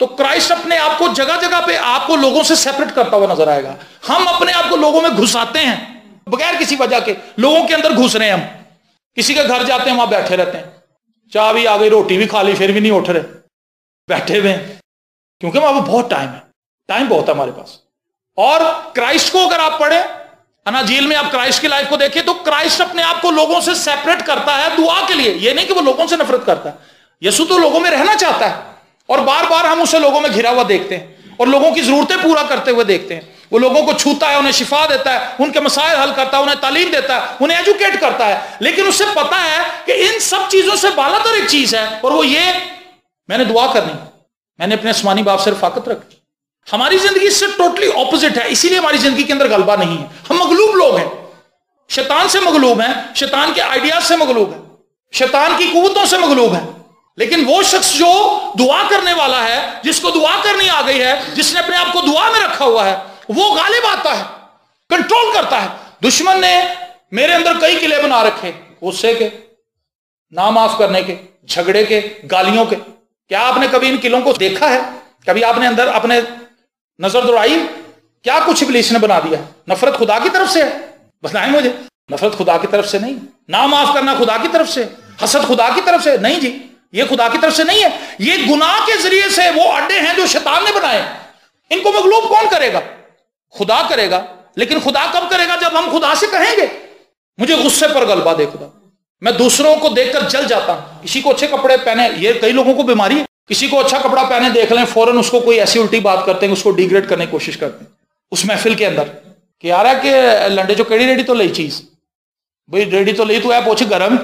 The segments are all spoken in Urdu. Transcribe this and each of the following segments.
تو کرائسٹ اپنے آپ کو جگہ جگہ پہ آپ کو لوگوں سے سیپریٹ کرتا ہوا نظر آئے گا. ہم اپنے آپ کو لوگوں میں گھساتے ہیں بغیر کسی وجہ کے, لوگوں کے اندر گھس رہے ہیں. ہم کسی کے گھر جاتے ہیں وہاں بیٹھے رہتے ہیں, چاہ بھی آ گئی, روٹی بھی کھا لی, پھر بھی نہیں اٹھ رہے, بیٹھے ہوئے ہیں, کیونکہ وہاں پہ بہت ٹائم بہت ہے ہمارے پاس. اور کرائسٹ کو اگر آپ پڑھیں اناجیل میں, آپ کرائسٹ کی لائف کو دیکھیں تو کرائسٹ اپنے آپ کو لوگوں سے سیپریٹ کرتا ہے دعا کے لیے. یہ نہیں کہ وہ لوگوں سے نفرت کرتا ہے, یسوع تو لوگوں میں رہنا چاہتا ہے, اور بار بار ہم اسے لوگوں میں گھرا ہوا دیکھتے ہیں اور لوگوں کی ضرورتیں پورا کرتے ہوئے دیکھتے ہیں. وہ لوگوں کو چھوتا ہے, انہیں شفا دیتا ہے, ان کے مسائل حل کرتا ہے, انہیں تعلیم دیتا ہے, انہیں ایجوکیٹ کرتا ہے. لیکن اسے پتا ہے کہ ان سب چیزوں سے بالا تر ایک چیز ہے, اور وہ یہ, میں نے دعا کرنی, میں نے اپنے آسمانی باپ سے رفاقت رکھنی. ہماری زندگی اس سے ٹوٹلی اپوزٹ ہے, اسی لیے ہماری زندگی کے اندر غلبہ نہیں ہے. ہم مغلوب لوگ ہیں, شیطان سے مغلوب ہیں, شیطان کے آئیڈیاز سے مغلوب ہیں, شیطان کی قوتوں سے مغلوب ہیں. لیکن وہ شخص جو دعا کرنے والا ہے, جس کو دعا کرنی آ گئی ہے, جس نے اپنے آپ کو دعا میں رکھا ہوا ہے, وہ غالب آتا ہے, کنٹرول کرتا ہے. دشمن نے میرے اندر کئی قلعے بنا رکھے, غصے کے, نا معاف کرنے کے, جھگڑے کے, گالیوں کے. کیا آپ نے کبھی ان قلعوں کو دیکھا ہے؟ کبھی آپ نے اندر اپنے نظر دوڑائی کیا کچھ ابلیس نے بنا دیا؟ نفرت خدا کی طرف سے ہے؟ بتائیں مجھے. نفرت خدا کی طرف سے نہیں, نا معاف کرنا خدا کی طرف سے, حسد خدا کی طرف سے نہیں جی, یہ خدا کی طرف سے نہیں ہے. یہ گناہ کے ذریعے سے وہ اڈے ہیں جو شیطان نے بنائے. ان کو مغلوب کون کرے گا؟ خدا کرے گا. لیکن خدا کب کرے گا؟ جب ہم خدا سے کہیں گے مجھے غصے پر غلبہ دے خدا, میں دوسروں کو دیکھ کر جل جاتا ہوں. کسی کو اچھے کپڑے پہنے, یہ کئی لوگوں کو بیماری ہے, کسی کو اچھا کپڑا پہنے دیکھ لیں, فوراً اس کو کوئی ایسی الٹی بات کرتے ہیں, اس کو ڈیگریڈ کرنے کی کوشش کرتے ہیں اس محفل کے اندر, کہ یار ہے کہ لنڈے جو کیڑی ریڈی تو لئی چیز, بھئی ریڈی تو لئی تو ہے پوچھ گرم.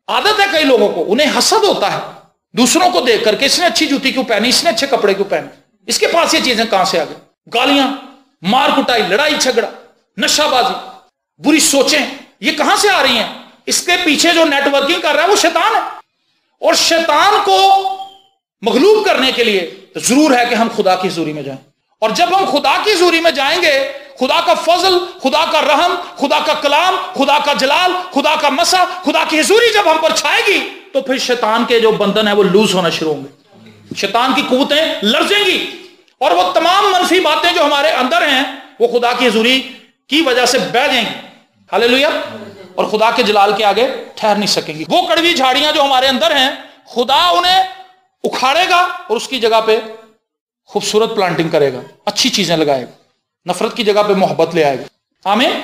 عادت ہے کئی لوگوں کو, انہیں حسد ہوتا ہے دوسروں کو دیکھ کر کہ اس نے اچھی جوتی کیوں پہنی, اس نے اچھے کپڑے کیوں پہنے, اس کے پاس یہ چیزیں کہاں سے آ گئی. گالیاں, مار کٹائی, لڑائی جھگڑا, نشہ بازی, بری سوچیں, یہ کہاں سے آ رہی ہیں؟ اس کے پیچھے جو نیٹ ورکنگ کر رہا ہے وہ شیطان ہے. اور شیطان کو مغلوب کرنے کے لیے ضرور ہے کہ ہم خدا کی حضوری میں جائیں. اور جب ہم خدا کی حضوری میں جائیں گے, خدا کا فضل, خدا کا رحم, خدا کا کلام, خدا کا جلال, خدا کا مسا, خدا کی حضوری جب ہم پر چھائے گی تو پھر شیطان کے جو بندھن ہیں وہ لوز ہونا شروع ہوں گے, شیطان کی قوتیں لرزیں گی, اور وہ تمام منفی باتیں جو ہمارے اندر ہیں وہ خدا کی حضوری کی وجہ سے بہہ جائیں گی. ہاللیلویا. اور خدا کے جلال کے آگے ٹھہر نہیں سکیں گی. وہ کڑوی جھاڑیاں جو ہمارے اندر ہیں, خدا انہیں اکھاڑے گا اور اس کی جگہ پہ خوبصورت پلانٹنگ کرے گا, اچھی چیزیں لگائے گا, نفرت کی جگہ پہ محبت لے آئے گا. آمین.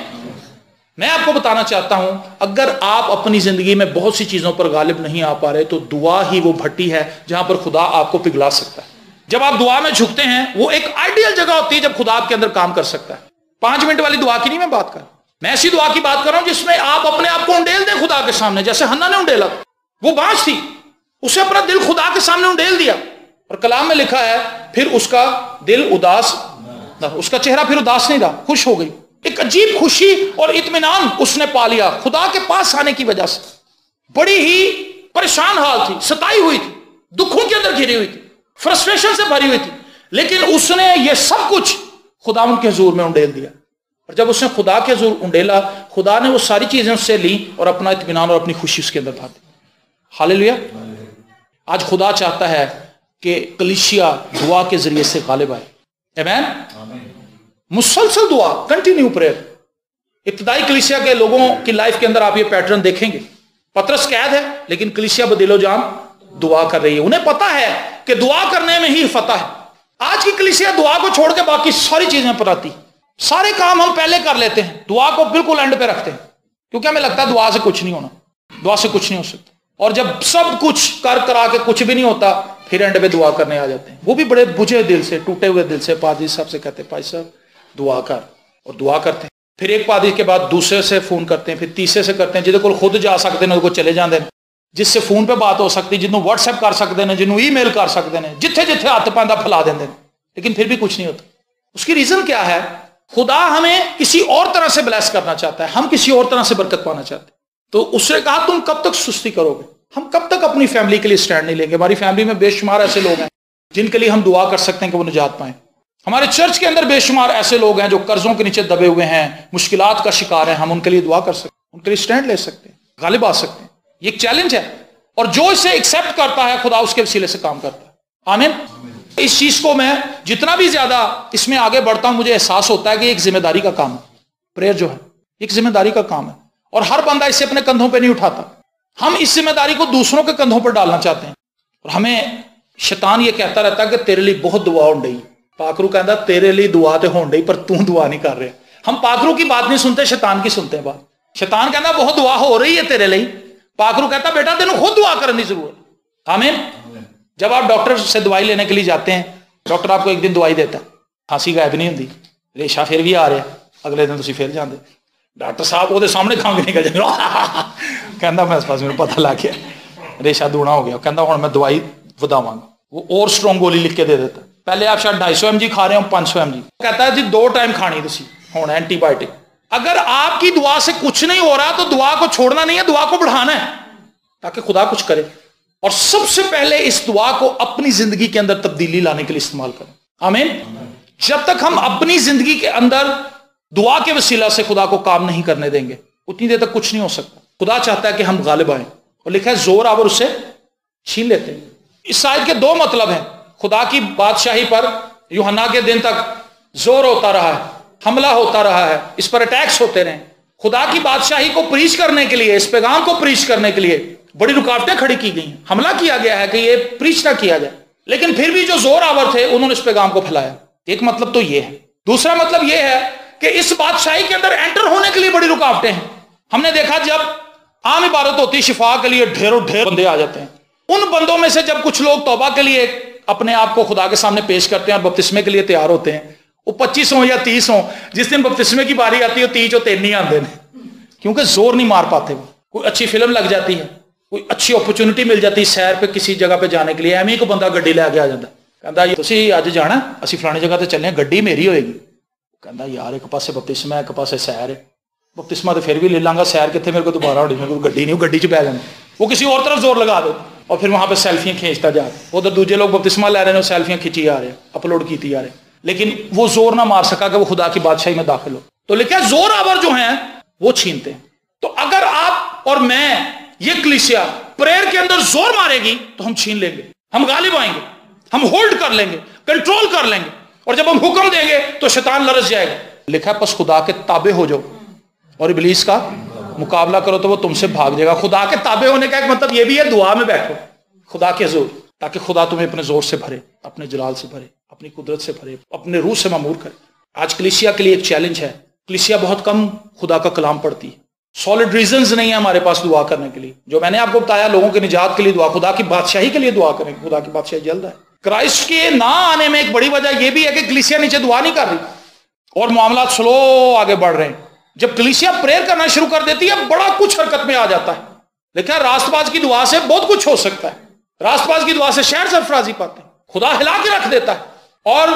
میں آپ کو بتانا چاہتا ہوں, اگر آپ اپنی زندگی میں بہت سی چیزوں پر غالب نہیں آ پا رہے تو دعا ہی وہ بھٹی ہے جہاں پر خدا آپ کو پگھلا سکتا ہے. جب آپ دعا میں جھکتے ہیں, وہ ایک آئیڈیل جگہ ہوتی ہے جب خدا آپ کے اندر کام کر سکتا ہے. 5 منٹ والی دعا کی نہیں میں بات کر رہا, میں ایسی دعا کی بات کر رہا ہوں جس میں آپ اپنے آپ کو انڈیل دیں خدا کے سامنے, جیسے حنا نے انڈیلا. وہ بانس تھی, اسے اپنا دل خدا کے سامنے انڈیل دیا, اور کلام میں لکھا ہے پھر اس کا دل اداس, اس کا چہرہ پھر اداس نہیں رہا, خوش ہو گئی. ایک عجیب خوشی اور اطمینان اس نے پا لیا خدا کے پاس آنے کی وجہ سے. بڑی ہی پریشان حال تھی, ستائی ہوئی تھی, دکھوں کے اندر گھری ہوئی تھی, فرسٹریشن سے بھری ہوئی تھی, لیکن اس نے یہ سب کچھ خداوند کے حضور میں انڈیل دیا. اور جب اس نے خدا کے حضور انڈیلا, خدا نے وہ ساری چیزیں اس سے لی اور اپنا اطمینان اور اپنی خوشی اس کے اندر ڈال دی. ہاللیلویا. آج خدا چاہتا ہے کہ کلیسیا دعا کے ذریعے سے غالب آئے. آمین. مسلسل دعا, کنٹینیو پریئر. ابتدائی کلیسیا کے لوگوں کی لائف کے اندر آپ یہ پیٹرن دیکھیں گے. پترس قید ہے لیکن کلیسیا بدل و جان دعا کر رہی ہے. انہیں پتا ہے کہ دعا کرنے میں ہی فتح ہے. آج کی کلیسیا دعا کو چھوڑ کے باقی ساری چیزیں پر آتی, سارے کام ہم پہلے کر لیتے ہیں, دعا کو بالکل اینڈ پہ رکھتے ہیں, کیونکہ ہمیں لگتا ہے دعا سے کچھ نہیں ہونا, دعا سے کچھ نہیں ہو سکتا. اور جب سب کچھ کرا کے کچھ بھی نہیں ہوتا, پھر اینڈ پہ دعا کرنے آ جاتے ہیں, وہ بھی بڑے بجھے دل سے, ٹوٹے ہوئے دل سے. پادری صاحب سے کہتے ہیں بھائی صاحب دعا کر, اور دعا کرتے ہیں. پھر ایک پادری کے بعد دوسرے سے فون کرتے ہیں, پھر تیسرے سے کرتے ہیں, جہاں کو خود جا سکتے ہیں وہ چلے جاندے ہیں, جس سے فون پہ بات ہو سکتی, جنہوں واٹس ایپ کر سکتے ہیں, جنہوں ای میل کر سکتے ہیں, جتھے جتھے ہاتھ پاندہ پھیلا دیں, لیکن پھر بھی کچھ نہیں ہوتا. اس کی ریزن کیا ہے؟ خدا ہمیں کسی اور طرح سے بلیس کرنا چاہتا ہے, ہم کسی اور طرح سے برکت پانا چاہتے ہیں. تو اس نے کہا تم کب تک سستی کرو گے, ہم کب تک اپنی فیملی کے لیے سٹینڈ نہیں لیں گے. ہماری فیملی میں بے شمار ایسے لوگ ہیں جن کے لیے ہم دعا کر سکتے ہیں کہ وہ نجات پائیں. ہمارے چرچ کے اندر بے شمار ایسے لوگ ہیں جو قرضوں کے نیچے دبے ہوئے ہیں, مشکلات کا شکار ہیں, ہم ان کے لیے دعا کر سکتے ہیں, ان کے لیے سٹینڈ لے سکتے ہیں, غالب آ سکتے ہیں. یہ ایک چیلنج ہے, اور جو اسے ایکسیپٹ کرتا ہے خدا اس کے وسیلے سے کام کرتا ہے. آمین. اس چیز کو میں جتنا بھی زیادہ اس میں آگے بڑھتا ہوں مجھے احساس ہوتا ہے کہ ایک ذمہ داری کا کام ہے. پریئر جو ہے ایک ذمہ داری کا کام ہے اور ہر بندہ اسے اپنے کندھوں پہ نہیں اٹھاتا. ہم اس ذمہ داری کو دوسروں کے کندھوں پر ڈالنا چاہتے ہیں اور ہمیں شیطان یہ کہتا رہتا ہے کہ تیرے لیے بہت دعا ہون ڈئی. پاکرو کہتا تیرے لیے دعا تے ہون ڈئی پر تو دعا نہیں کر رہے. ہم پاکرو کی بات نہیں سنتے، شیطان کی سنتے ہیں بات. شیطان کہتا بہت دعا ہو رہی ہے تیرے لیے، پاکرو کہتا بیٹا تینوں خود دعا کرنے کی ضرورت. آمین. جب آپ ڈاکٹر سے دوائی لینے کے لیے جاتے ہیں، ڈاکٹر آپ کو ایک دن دوائی دیتا ہے، کھانسی غائب نہیں ہوتی، ریشا پھر بھی آ رہا ہے، اگلے دن تسی پھر جاندے ڈاکٹر صاحب وہ سامنے کھانگ نکل جائے کہندا میں اس پاس میرے پتہ لگ گیا ریشا دونا ہو گیا. کہندا ہن میں دوائی وداواں گا. وہ اور سٹرونگ گولی لکھ کے دے دیتا. پہلے آپ شاید 250 mg کھا رہے ہو 500 mg. کہتا ہے جی 2 ٹائم کھانی تسی ہن اینٹی بایوٹک. اگر آپ کی دعا سے کچھ نہیں ہو رہا تو دعا کو چھوڑنا نہیں ہے، دعا کو بڑھانا ہے تاکہ خدا کچھ کرے. اور سب سے پہلے اس دعا کو اپنی زندگی کے اندر تبدیلی لانے کے لیے استعمال کریں. آمین. جب تک ہم اپنی زندگی کے اندر دعا کے وسیلہ سے خدا کو کام نہیں کرنے دیں گے اتنی دیر تک کچھ نہیں ہو سکتا. خدا چاہتا ہے کہ ہم غالب آئیں اور لکھا ہے زور آور اس سے چھین لیتے ہیں. اس آیت کے 2 مطلب ہیں. خدا کی بادشاہی پر یوحنا کے دن تک زور ہوتا رہا ہے، حملہ ہوتا رہا ہے، اس پر اٹیکس ہوتے رہے. خدا کی بادشاہی کو پریچ کرنے کے لیے، اس پیغام کو پریچ کرنے کے لیے بڑی رکاوٹیں کھڑی کی گئی ہیں. حملہ کیا گیا ہے کہ یہ پریچ نہ کیا جائے، لیکن پھر بھی جو زور آور تھے انہوں نے اس پیغام کو پھیلایا. ایک مطلب تو یہ ہے. دوسرا مطلب یہ ہے کہ اس بادشاہی کے اندر انٹر ہونے کے لیے بڑی رکاوٹیں ہیں. ہم نے دیکھا جب عام عبادت ہوتی شفا کے لیے ڈھیروں ڈھیر بندے آ جاتے ہیں. ان بندوں میں سے جب کچھ لوگ توبہ کے لیے اپنے آپ کو خدا کے سامنے پیش کرتے ہیں اور بپتسمے کے لیے تیار ہوتے ہیں، وہ 25 ہوں یا 30 ہوں، جس دن بپتسمے کی باری آتی ہے 30 اور 3 نہیں آتے ہیں کیونکہ زور نہیں مار پاتے. وہ کوئی اچھی فلم لگ جاتی ہے، کوئی اچھی اپرچونٹی مل جاتی ہے سیر پہ کسی جگہ پہ جانے کے لیے، ایویں کو بندہ گڈی لے کے آ جاتا ہے. کہندا تسی اج جانا اسی فلانے جگہ تے چلنے، گڈی میری ہوئے گی. کہندا یار ایک پاسے بپتسمہ ایک پاسے سیر ہے، بپتسمہ تو پھر بھی لے لاں گا، سیر کتنے میرے کو دوبارہ ہونی، میرے کو گڈی نہیں، گڈی چ بہ جانا. وہ کسی اور طرف زور لگا دو اور پھر وہاں پہ سیلفیاں کھینچتا جا رہا. ادھر دوسرے لوگ بپتسمہ لے رہے ہیں اور سیلفیاں کھینچی آ رہے ہیں، اپلوڈ کیتی آ رہے ہیں، لیکن وہ زور نہ مار سکا کہ وہ خدا کی بادشاہی میں داخل ہو. تو لکھا ہے زور آور جو ہیں وہ چھینتے ہیں. تو اگر آپ اور میں یہ کلیسیا پریئر کے اندر زور مارے گی تو ہم چھین لیں گے، ہم غالب آئیں گے، ہم ہولڈ کر لیں گے، کنٹرول کر لیں گے. اور جب ہم حکم دیں گے تو شیطان لرز جائے گا. لکھا ہے پس خدا کے تابع ہو جاؤ اور ابلیس کا مقابلہ کرو تو وہ تم سے بھاگ جائے گا. خدا کے تابع ہونے کا ایک مطلب یہ بھی ہے دعا میں بیٹھو خدا کے حضور، تاکہ خدا تمہیں اپنے زور سے بھرے، اپنے جلال سے بھرے، اپنی قدرت سے بھرے، اپنے روح سے معمور کرے. آج کلیسیا کے لیے ایک چیلنج ہے. کلیسیا بہت کم خدا کا کلام پڑھتی ہے. سالڈ ریزنز نہیں ہے ہمارے پاس دعا کرنے کے لیے. جو میں نے آپ کو بتایا لوگوں کی نجات کے لیے دعا، خدا کی بادشاہی کے لیے دعا کریں. خدا کی بادشاہی جلد ہے. کرائسٹ کے نہ آنے میں ایک بڑی وجہ یہ بھی ہے کہ کلیسیا نیچے دعا نہیں کر رہی اور معاملات سلو آگے بڑھ رہے ہیں. جب کلیسیا پریئر کرنا شروع کر دیتی ہے بڑا کچھ حرکت میں آ جاتا ہے. دیکھا راست باز کی دعا سے بہت کچھ ہو سکتا ہے. راست باز کی دعا سے شہر سرفرازی پاتے ہیں، خدا ہلا کے رکھ دیتا ہے. اور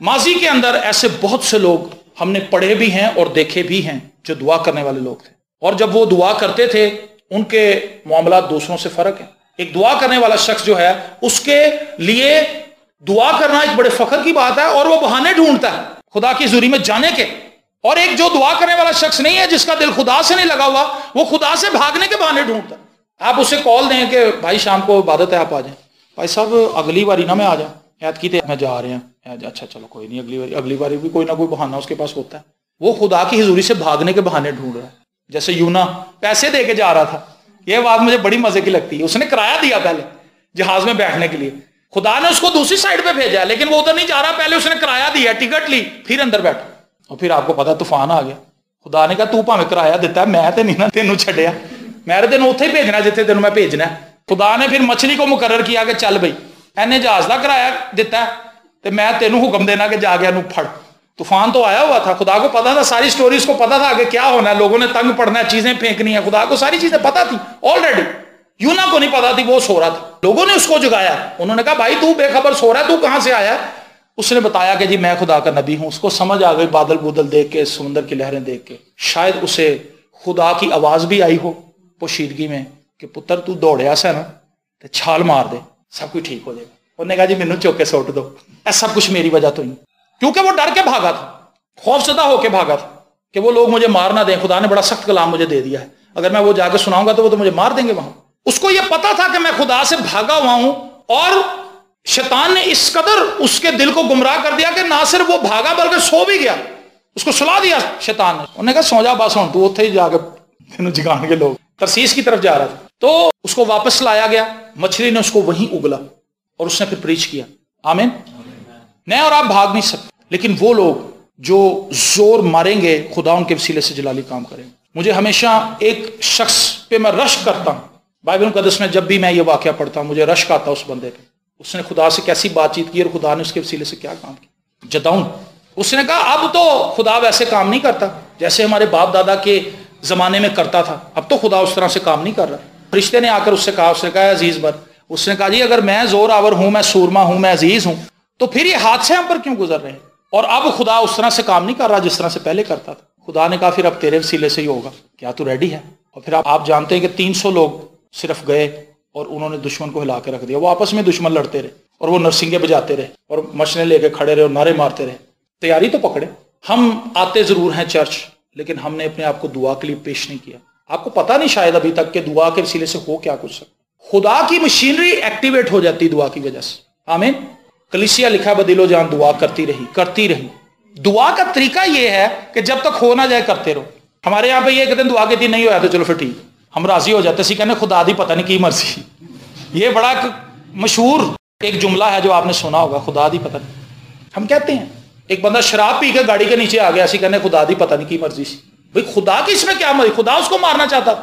ماضی کے اندر ایسے بہت سے لوگ ہم نے پڑھے بھی ہیں اور دیکھے بھی ہیں جو دعا کرنے والے لوگ تھے، اور جب وہ دعا کرتے تھے ان کے معاملات دوسروں سے فرق ہیں. ایک دعا کرنے والا شخص جو ہے اس کے لیے دعا کرنا ایک بڑے فخر کی بات ہے اور وہ بہانے ڈھونڈتا ہے خدا کی حضوری میں جانے کے. اور ایک جو دعا کرنے والا شخص نہیں ہے، جس کا دل خدا سے نہیں لگا ہوا، وہ خدا سے بھاگنے کے بہانے ڈھونڈتا ہے. آپ اسے کال دیں کہ بھائی شام کو عبادت ہے آپ آ جائیں. بھائی صاحب اگلی باری نہ میں آ جاؤں، ایت کی میں جا رہے ہیں. اچھا چلو کوئی نہیں، اگلی باری بھی کوئی نہ کوئی بہانہ اس کے پاس ہوتا ہے. وہ خدا کی حضوری سے بھاگنے کے بہانے ڈھونڈ رہا ہے. جیسے یونا پیسے دے کے جا رہا تھا. یہ بات مجھے بڑی مزے کی لگتی ہے. اس نے کرایہ دیا پہلے جہاز میں بیٹھنے کے لیے، خدا نے اس کو دوسری سائڈ پہ بھیجا لیکن وہ ادھر نہیں جا رہا. پہلے اس نے کرایہ دیا، ٹکٹ لی، پھر اندر بیٹھا. اور پھر آپ کو پتا طوفان آ گیا. خدا نے کہا تو پاویں کرایہ دیتا ہے، میں تے نہیں نا تینوں چھڈیا، میں تینوں اوتھے ہی بھیجنا جتھے تینوں میں بھیجنا ہے. خدا نے پھر مچھلی کو مقرر کیا کہ چل بھائی اینے جہاز کا کرایہ دیتا ہے تو میں تینوں حکم دینا کہ جا گیا نو پھڑ. طوفان تو آیا ہوا تھا، خدا کو پتا تھا ساری سٹوری، اس کو پتا تھا کہ کیا ہونا ہے، لوگوں نے تنگ پڑنا ہے، چیزیں پھینکنی ہیں. خدا کو ساری چیزیں پتا تھی آلریڈی. یونا کو نہیں پتا تھی، وہ سو رہا تھا. لوگوں نے اس کو جگایا، انہوں نے کہا بھائی تو بے خبر سو رہا ہے، تو کہاں سے آیا؟ اس نے بتایا کہ جی میں خدا کا نبی ہوں. اس کو سمجھ آ گئی بادل بودل دیکھ کے، سمندر کی لہریں دیکھ کے. شاید اسے خدا کی آواز بھی آئی ہو پوشیدگی میں کہ پتر تو دوڑیا سا نا تو چھال مار دے، سب کچھ ٹھیک ہو جائے گا. انہوں نے کہا جی مینوں چوک کے سوٹ دو. ایسا کچھ میری وجہ تو نہیں، کیونکہ وہ ڈر کے بھاگا تھا، خوف زدہ ہو کے بھاگا تھا کہ وہ لوگ مجھے مار نہ دیں. خدا نے بڑا سخت کلام مجھے دے دیا ہے، اگر میں وہ جا کے سناؤں گا تو وہ تو مجھے مار دیں گے وہاں. اس کو یہ پتا تھا کہ میں خدا سے بھاگا ہوا ہوں اور شیطان نے اس قدر اس کے دل کو گمراہ کر دیا کہ نہ صرف وہ بھاگا بلکہ سو بھی گیا. اس کو سلا دیا شیطان نے. انہوں نے کہا سو جا بس ہوں تو اتنے ہی جا کے تینوں جگان کے لوگ. ترسیس کی طرف جا رہا تھا تو اس کو واپس لایا گیا. مچھلی نے اس کو وہیں اگلا اور اس نے پھر پریچ کیا. آمین. میں اور آپ بھاگ نہیں سکتے، لیکن وہ لوگ جو زور ماریں گے خدا ان کے وسیلے سے جلالی کام کریں گے. مجھے ہمیشہ ایک شخص پہ میں رشک کرتا ہوں. بائبل مقدس میں جب بھی میں یہ واقعہ پڑھتا ہوں مجھے رشک آتا اس بندے پہ. اس نے خدا سے کیسی بات چیت کی اور خدا نے اس کے وسیلے سے کیا کام کیا. جدعون. اس نے کہا اب تو خدا ویسے کام نہیں کرتا جیسے ہمارے باپ دادا کے زمانے میں کرتا تھا. اب تو خدا اس طرح سے کام نہیں کر رہا. فرشتے نے آ کر اس سے کہا عزیز بر. اس نے کہا جی اگر میں زور آور ہوں، میں سورما ہوں، میں عزیز ہوں، تو پھر یہ حادثے ہم پر کیوں گزر رہے ہیں؟ اور اب خدا اس طرح سے کام نہیں کر رہا جس طرح سے پہلے کرتا تھا. خدا نے کہا پھر اب تیرے وسیلے سے ہی ہوگا، کیا تو ریڈی ہے؟ اور پھر آپ جانتے ہیں کہ 300 لوگ صرف گئے اور انہوں نے دشمن کو ہلا کے رکھ دیا. وہ آپس میں دشمن لڑتے رہے اور وہ نرسنگیں بجاتے رہے اور مشنیں لے کے کھڑے رہے اور نعرے مارتے رہے. تیاری تو پکڑے. ہم آتے ضرور ہیں چرچ، لیکن ہم نے اپنے آپ کو دعا کے لیے پیش نہیں کیا. آپ کو پتا نہیں شاید ابھی تک کہ دعا کے وسیلے سے ہو کیا کچھ سکتا. خدا کی مشینری ایکٹیویٹ ہو جاتی دعا کی وجہ سے. آمین. کلیسیا لکھا بدل و جان دعا کرتی رہی. دعا کا طریقہ یہ ہے کہ جب تک ہو نہ جائے کرتے رہو. ہمارے یہاں پہ یہ کہتے ہیں دعا کے دن نہیں ہوا تو چلو پھر ٹھیک، ہم راضی ہو جاتے. کہنے خدا دی پتہ نہیں کی مرضی. یہ بڑا مشہور ایک جملہ ہے جو آپ نے سنا ہوگا، خدا دی پتہ نہیں. ہم کہتے ہیں ایک بندہ شراب پی کے گاڑی کے نیچے آ گیا، اسی کہنے خدا دی پتہ نہیں کی مرضی سی. بھئی خدا کی اس میں کیا مرضی؟ خدا اس کو مارنا چاہتا.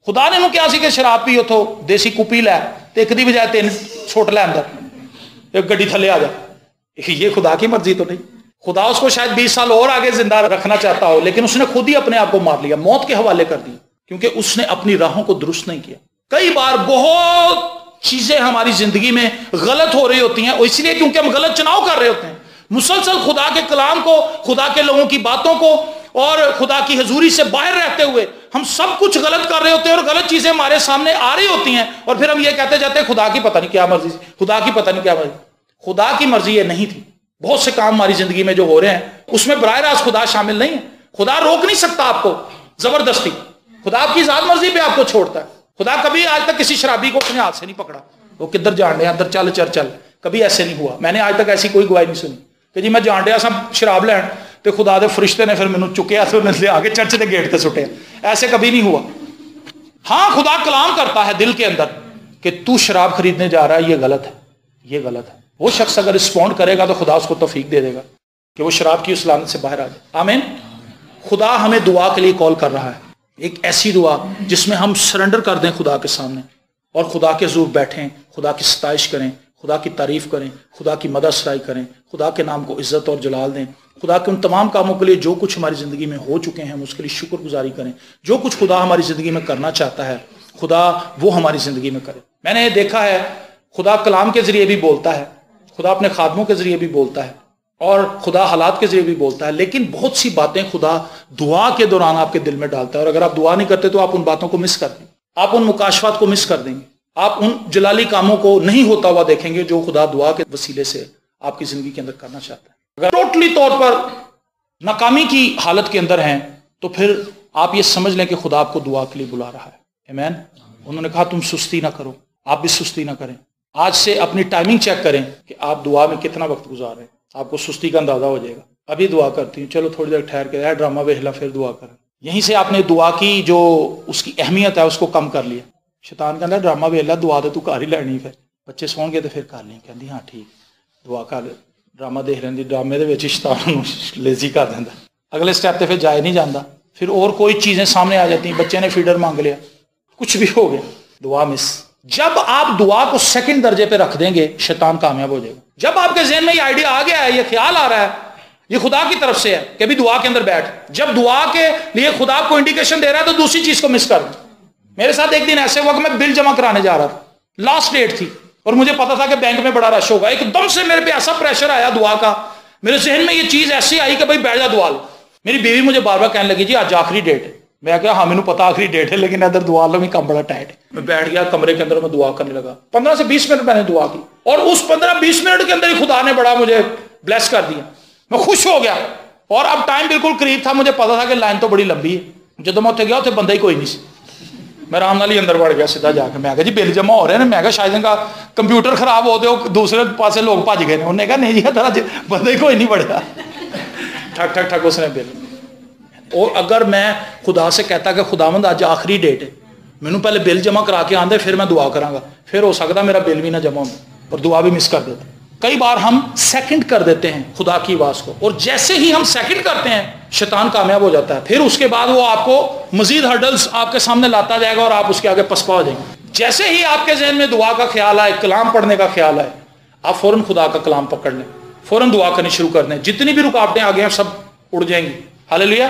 خدا نے کیا سی کہ شراب پیو تو دیسی کپی لے تو ایک دی بجائے 3 چھوٹ لے اندر ایک گڈی تھلے آ جا. یہ خدا کی مرضی تو نہیں. خدا اس کو شاید 20 سال اور آگے زندہ رکھنا چاہتا ہو، لیکن اس نے خود ہی اپنے آپ کو مار لیا، موت کے حوالے کر دی، کیونکہ اس نے اپنی راہوں کو درست نہیں کیا. کئی بار بہت چیزیں ہماری زندگی میں غلط ہو رہی ہوتی ہیں، اور اس لیے کیونکہ ہم غلط چناؤ کر رہے ہوتے ہیں. مسلسل خدا کے کلام کو، خدا کے لوگوں کی باتوں کو اور خدا کی حضوری سے باہر رہتے ہوئے ہم سب کچھ غلط کر رہے ہوتے ہیں اور غلط چیزیں ہمارے سامنے آ رہی ہوتی ہیں، اور پھر ہم یہ کہتے جاتے ہیں خدا کی پتہ نہیں کیا مرضی، خدا کی پتہ نہیں کیا مرضی. خدا کی مرضی یہ نہیں تھی. بہت سے کام ہماری زندگی میں جو ہو رہے ہیں اس میں براہ راست خدا شامل نہیں ہے. خدا روک نہیں سکتا آپ کو زبردستی. خدا آپ کی ذات مرضی پہ آپ کو چھوڑتا ہے. خدا کبھی آج تک کسی شرابی کو اپنے ہاتھ سے نہیں پکڑا وہ کدھر جان رہے ہیں اندر چل چل چل. کبھی ایسے نہیں ہوا. میں نے آج تک ایسی کوئی گواہی نہیں سنی کہ جی میں جان رہا سا شراب لین تو خدا دے فرشتے نے پھر مینوں چکیا تو لے آ کے چرچ کے گیٹ تے سٹیا. ایسے کبھی نہیں ہوا. ہاں خدا کلام کرتا ہے دل کے اندر کہ تو شراب خریدنے جا رہا ہے، یہ غلط ہے، یہ غلط ہے. وہ شخص اگر رسپونڈ کرے گا تو خدا اس کو توفیق دے دے گا کہ وہ شراب کی اس لعنت سے باہر آ جائے. آمین. خدا ہمیں دعا کے لیے کال کر رہا ہے، ایک ایسی دعا جس میں ہم سرنڈر کر دیں خدا کے سامنے اور خدا کے حضور بیٹھیں، خدا کی ستائش کریں، خدا کی تعریف کریں، خدا کی مدح سرائی کریں، خدا کے نام کو عزت اور جلال دیں. خدا کے ان تمام کاموں کے لیے جو کچھ ہماری زندگی میں ہو چکے ہیں ہم اس کے لیے شکر گزاری کریں. جو کچھ خدا ہماری زندگی میں کرنا چاہتا ہے خدا وہ ہماری زندگی میں کرے. میں نے دیکھا ہے خدا کلام کے ذریعے بھی بولتا ہے، خدا اپنے خادموں کے ذریعے بھی بولتا ہے، اور خدا حالات کے ذریعے بھی بولتا ہے، لیکن بہت سی باتیں خدا دعا کے دوران آپ کے دل میں ڈالتا ہے. اور اگر آپ دعا نہیں کرتے تو آپ ان باتوں کو مس کر دیں گے، آپ ان مکاشفات کو مس کر دیں گے، آپ ان جلالی کاموں کو نہیں ہوتا ہوا دیکھیں گے جو خدا دعا کے وسیلے سے آپ کی زندگی کے اندر کرنا چاہتا ہے. اگر ٹوٹلی طور پر ناکامی کی حالت کے اندر ہیں تو پھر آپ یہ سمجھ لیں کہ خدا آپ کو دعا کے لیے بلا رہا ہے. آمین. انہوں نے کہا تم سستی نہ کرو، آپ بھی سستی نہ کریں. آج سے اپنی ٹائمنگ چیک کریں کہ آپ دعا میں کتنا وقت گزار رہے ہیں. آپ کو سستی کا اندازہ ہو جائے گا. ابھی دعا کرتی ہوں، چلو تھوڑی دیر ٹھہر کے ڈرامہ ویکھلا پھر دعا کریں. یہیں سے آپ نے دعا کی جو اس کی اہمیت ہے اس کو کم کر لیا. شیطان کہتا ہے ڈرامہ ویکھ لا، دعا تو کر ہی لینی، پھر بچے سون گے تو پھر کر لیں. کہندی ہاں ٹھیک دعا کر، ڈرامہ دیکھ لینی. ڈرامے دے وچ شیطان لیزی کر دیندا. اگلے سٹیپ تے پھر جائے نہیں جاندہ، پھر اور کوئی چیزیں سامنے آ جاتی ہیں. بچے نے فیڈر مانگ لیا، کچھ بھی ہو گیا، دعا مس. جب آپ دعا کو سیکنڈ درجے پہ رکھ دیں گے شیطان کامیاب ہو جائے گا. جب آپ کے ذہن میں یہ آئیڈیا آ گیا ہے، یہ خیال آ رہا ہے یہ خدا کی طرف سے ہے کہ بھی دعا کے اندر بیٹھ، جب دعا کے لیے خدا آپ کو انڈیکیشن دے رہا ہے تو دوسری چیز کو مس کر دیں. میرے ساتھ ایک دن ایسے ہوا کہ میں بل جمع کرانے جا رہا تھا، لاسٹ ڈیٹ تھی اور مجھے پتا تھا کہ بینک میں بڑا رش ہوگا. ایک دم سے میرے پہ ایسا پریشر آیا دعا کا، میرے ذہن میں یہ چیز ایسی آئی کہ بھائی بیٹھ جا دعا لو. میری بیوی مجھے بار بار کہنے لگی جی آج آخری ڈیٹ ہے. میں کہا ہاں مینوں پتا آخری ڈیٹ ہے لیکن ادھر دعا لو بھی کام بڑا ٹائٹ ہے. میں بیٹھ گیا کمرے کے اندر، میں دعا کرنے لگا. 15 سے 20 منٹ میں نے دعا کی اور اس 15-20 منٹ کے اندر ہی خدا نے بڑا مجھے بلیس کر دیا. میں خوش ہو گیا اور اب ٹائم بالکل قریب تھا. مجھے پتا تھا کہ لائن تو بڑی لمبی ہے. جب میں اتنے گیا اتنے بندہ ہی کوئی نہیں سی. میں آرام نال ہی اندر وڑ گیا سیدھا جا کے. میں کہا جی بل جمع ہو رہے ہیں. میں کہا شاید ان کا کمپیوٹر خراب ہو دے, دوسرے پاسے لوگ بھج گئے. انہوں نے کہا نہیں جی ذرا بندے کوئی نہیں بڑھیا. ٹھک ٹھک ٹھک اس نے بل. اور اگر میں خدا سے کہتا کہ خداوند آج آخری ڈیٹ ہے, مینوں پہلے بل جمع کرا کے آندے پھر میں دعا کراں گا, پھر ہو سکتا میرا بل بھی نہ جمع ہو اور دعا بھی مس کر دیتا. کئی بار ہم سیکنڈ کر دیتے ہیں خدا کی آواز کو, اور جیسے ہی ہم سیکنڈ کرتے ہیں شیطان کامیاب ہو جاتا ہے. پھر اس کے بعد وہ آپ کو مزید ہرڈلز آپ کے سامنے لاتا جائے گا اور آپ اس کے آگے پسپا ہو جائیں گے. جیسے ہی آپ کے ذہن میں دعا کا خیال آئے, کلام پڑھنے کا خیال آئے, آپ فوراً خدا کا کلام پکڑ لیں, فوراً دعا کرنی شروع کر دیں. جتنی بھی رکاوٹیں آ گئی ہیں سب اڑ جائیں گی. ہاللیلویا.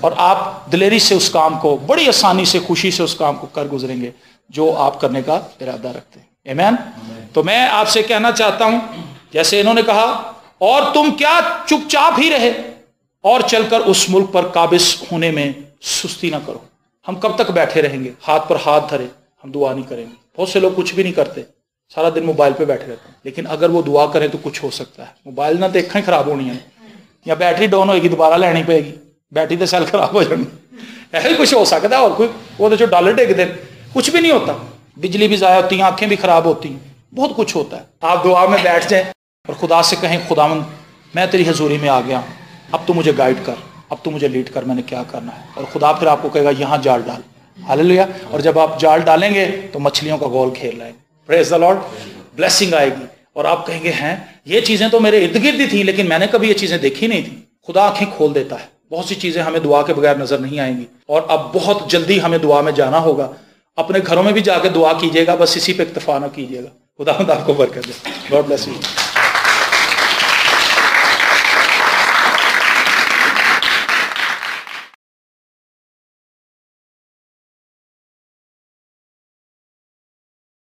اور آپ دلیری سے اس کام کو, بڑی آسانی سے, خوشی سے اس کام کو کر گزریں گے جو آپ کرنے کا ارادہ رکھتے ہیں. آمین. تو میں آپ سے کہنا چاہتا ہوں, جیسے انہوں نے کہا, اور تم کیا چپ چاپ ہی رہے اور چل کر اس ملک پر قابض ہونے میں سستی نہ کرو. ہم کب تک بیٹھے رہیں گے ہاتھ پر ہاتھ دھرے, ہم دعا نہیں کریں گے. بہت سے لوگ کچھ بھی نہیں کرتے, سارا دن موبائل پہ بیٹھے رہتے ہیں. لیکن اگر وہ دعا کریں تو کچھ ہو سکتا ہے. موبائل نہ دیکھیں خراب ہونی ہے, یا بیٹری ڈاؤن ہوئے گی دوبارہ لینی پڑے گی, بیٹری تو سیل خراب ہو جائے گی, ایسا کچھ ہو سکتا ہے. اور کوئی وہ تو جو ڈالر ڈگ دے, کچھ بھی نہیں ہوتا. بجلی بھی ضائع ہوتی ہیں, آنکھیں بھی خراب ہوتی ہیں, بہت کچھ ہوتا ہے. آپ دعا میں بیٹھ جائیں اور خدا سے کہیں خداوند میں تیری حضوری میں آ گیا ہوں, اب تو مجھے گائیڈ کر, اب تو مجھے لیڈ کر, میں نے کیا کرنا ہے. اور خدا پھر آپ کو کہے گا یہاں جال ڈال. ہاللیلویا. اور جب آپ جال ڈالیں گے تو مچھلیوں کا گول کھیل لائیں گے. پریز دی لارڈ. بلیسنگ آئے گی اور آپ کہیں گے ہیں یہ چیزیں تو میرے ارد گرد ہی تھیں لیکن میں نے کبھی یہ چیزیں دیکھی نہیں تھیں. خدا آنکھیں کھول دیتا ہے. بہت سی چیزیں ہمیں دعا کے بغیر نظر نہیں آئیں گی. اور اب بہت جلدی ہمیں دعا میں جانا ہوگا. اپنے گھروں میں بھی جا کے دعا کیجیے گا, بس اسی پہ اکتفا نہ کیجیے گا. خدا آپ کو برکت دے. God bless you.